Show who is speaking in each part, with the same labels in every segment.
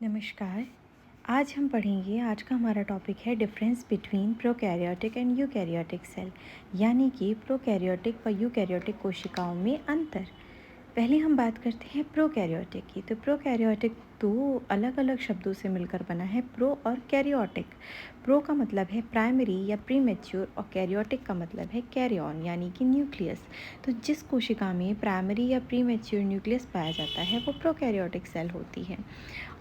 Speaker 1: नमस्कार। आज हम पढ़ेंगे, आज का हमारा टॉपिक है difference between prokaryotic and eukaryotic cell, यानी कि प्रोकैरियोटिक व यूकैरियोटिक कोशिकाओं में अंतर। पहले हम बात करते हैं प्रोकैरियोटिक की। तो प्रोकैरियोटिक दो अलग अलग शब्दों से मिलकर बना है, प्रो और कैरियोटिक। प्रो का मतलब है प्राइमरी या प्रीमेच्योर और कैरियोटिक का मतलब है कैरियन यानी कि न्यूक्लियस। तो जिस कोशिका में प्राइमरी या प्रीमेच्योर न्यूक्लियस पाया जाता है वो प्रोकैरियोटिक सेल होती है।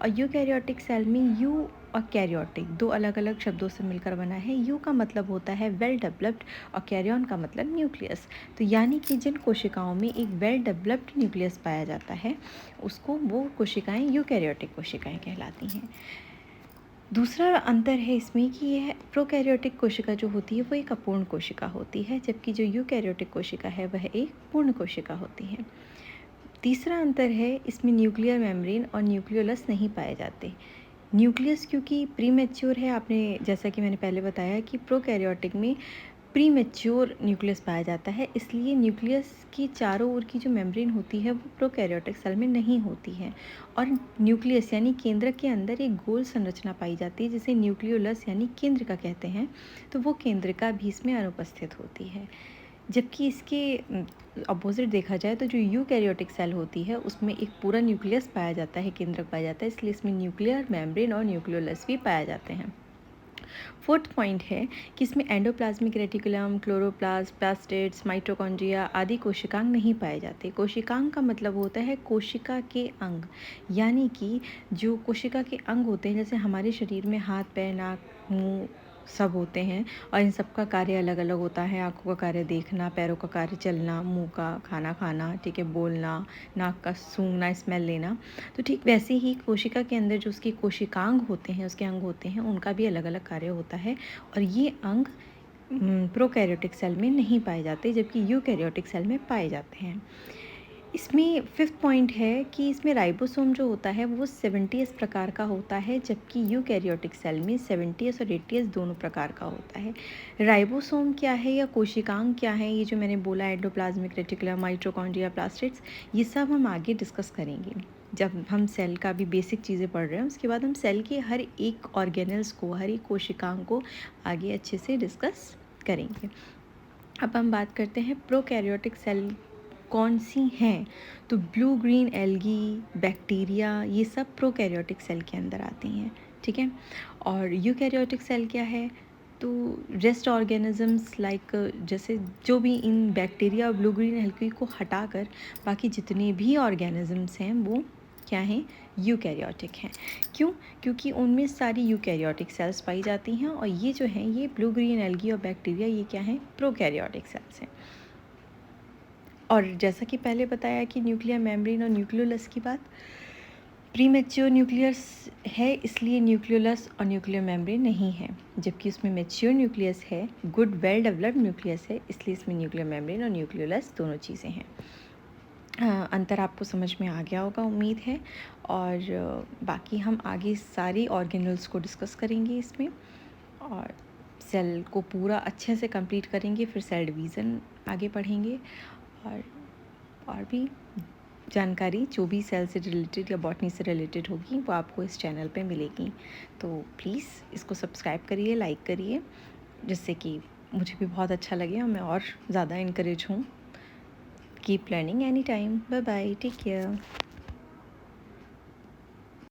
Speaker 1: और यूकैरियोटिक सेल में यू और कैरियोटिक दो अलग अलग शब्दों से मिलकर बना है। यू का मतलब होता है वेल डेवलप्ड और कैरियन का मतलब न्यूक्लियस। तो यानी कि जिन कोशिकाओं में एक वेल डेवलप्ड न्यूक्लियस पाया जाता है उसको वो कोशिकाएं यूकैरियोटिक कोशिकाएं कहलाती हैं। दूसरा अंतर है इसमें कि यह प्रोकैरियोटिक कोशिका जो होती है वो एक अपूर्ण कोशिका होती है, जबकि जो यूकैरियोटिक कोशिका है वह एक पूर्ण कोशिका होती है। तीसरा अंतर है इसमें न्यूक्लियर मेम्ब्रेन और न्यूक्लियोलस नहीं पाए जाते। न्यूक्लियस क्योंकि प्रीमेच्योर है, आपने जैसा कि मैंने पहले बताया कि प्रोकैरियोटिक में प्रीमेच्योर न्यूक्लियस पाया जाता है, इसलिए न्यूक्लियस की चारों ओर की जो मेम्ब्रेन होती है वो प्रोकैरियोटिक सेल में नहीं होती है। और न्यूक्लियस यानी केंद्रक के अंदर एक गोल संरचना पाई जाती है जिसे न्यूक्लियोलस यानी केंद्रिका कहते हैं। तो वो केंद्रिका भी इसमें अनुपस्थित होती है। जबकि इसके अपोजिट देखा जाए तो जो यूकैरियोटिक सेल होती है उसमें एक पूरा न्यूक्लियस पाया जाता है, केंद्रक पाया जाता है, इसलिए इसमें न्यूक्लियर मेम्ब्रेन और न्यूक्लियोलस भी पाए जाते हैं। फोर्थ पॉइंट है कि इसमें endoplasmic reticulum, chloroplast, plastids, mitochondria आदि कोशिकांग नहीं पाए जाते। कोशिकांग का मतलब होता है कोशिका के अंग, यानी कि जो कोशिका के अंग होते हैं, जैसे हमारे शरीर में हाथ, पैर, नाक, मुंह सब होते हैं और इन सब का कार्य अलग अलग होता है। आँखों का कार्य देखना, पैरों का कार्य चलना, मुंह का खाना खाना, ठीक है, बोलना, नाक का सूंघना, स्मेल लेना। तो ठीक वैसे ही कोशिका के अंदर जो उसके कोशिकांग होते हैं, उसके अंग होते हैं, उनका भी अलग अलग कार्य होता है और ये अंग प्रोकैरियोटिक सेल में नहीं पाए जाते, जबकि यूकैरियोटिक सेल में पाए जाते हैं। इसमें फिफ्थ पॉइंट है कि इसमें राइबोसोम जो होता है वो 70s प्रकार का होता है, जबकि यूकैरियोटिक सेल में 70s और 80s दोनों प्रकार का होता है। राइबोसोम क्या है या कोशिकांग क्या है, ये जो मैंने बोला एंडोप्लाज्मिक रेटिकुलम, माइटोकॉन्ड्रिया, प्लास्टिड्स, ये सब हम आगे डिस्कस करेंगे। जब हम सेल का भी बेसिक चीज़ें पढ़ रहे हैं उसके बाद हम सेल के हर एक ऑर्गेनल्स को, हर एक कोशिकांग को आगे अच्छे से डिस्कस करेंगे। अब हम बात करते हैं प्रोकैरियोटिक सेल कौन सी हैं। तो ब्लू ग्रीन एल्गी, बैक्टीरिया, ये सब प्रोकैरियोटिक सेल के अंदर आती हैं, ठीक है। और यूकैरियोटिक सेल क्या है, तो रेस्ट ऑर्गेनिजम्स लाइक, जैसे जो भी इन बैक्टीरिया और ब्लू ग्रीन एल्गी को हटाकर बाकी जितने भी ऑर्गेनिजम्स हैं वो क्या हैं, यूकैरियोटिक हैं। क्यों? क्योंकि उनमें सारी यूकैरियोटिक सेल्स पाई जाती हैं और ये जो हैं, ये ब्लू ग्रीन एल्गी और बैक्टीरिया, ये क्या हैं, प्रोकैरियोटिक सेल्स हैं। और जैसा कि पहले बताया कि न्यूक्लियर मेम्ब्रेन और न्यूक्लियोलस की बात, प्रीमेच्योर न्यूक्लियस है इसलिए न्यूक्लियोलस और न्यूक्लियर मेम्ब्रेन नहीं है, जबकि उसमें मेच्योर न्यूक्लियस है, गुड वेल डेवलप्ड न्यूक्लियस है, इसलिए इसमें न्यूक्लियर मेम्ब्रेन और न्यूक्लियोलस दोनों चीज़ें हैं। अंतर आपको समझ में आ गया होगा उम्मीद है। और बाकी हम आगे सारी ऑर्गेनल्स को डिस्कस करेंगे इसमें, और सेल को पूरा अच्छे से कंप्लीट करेंगे, फिर सेल डिवीज़न आगे पढ़ेंगे। और भी जानकारी जो भी सेल से रिलेटेड या बॉटनी से रिलेटेड होगी वो आपको इस चैनल पे मिलेगी। तो प्लीज़ इसको सब्सक्राइब करिए, लाइक करिए, जिससे कि मुझे भी बहुत अच्छा लगे और मैं और ज़्यादा इनकरेज हूँ। Keep learning any time. Bye bye, take care.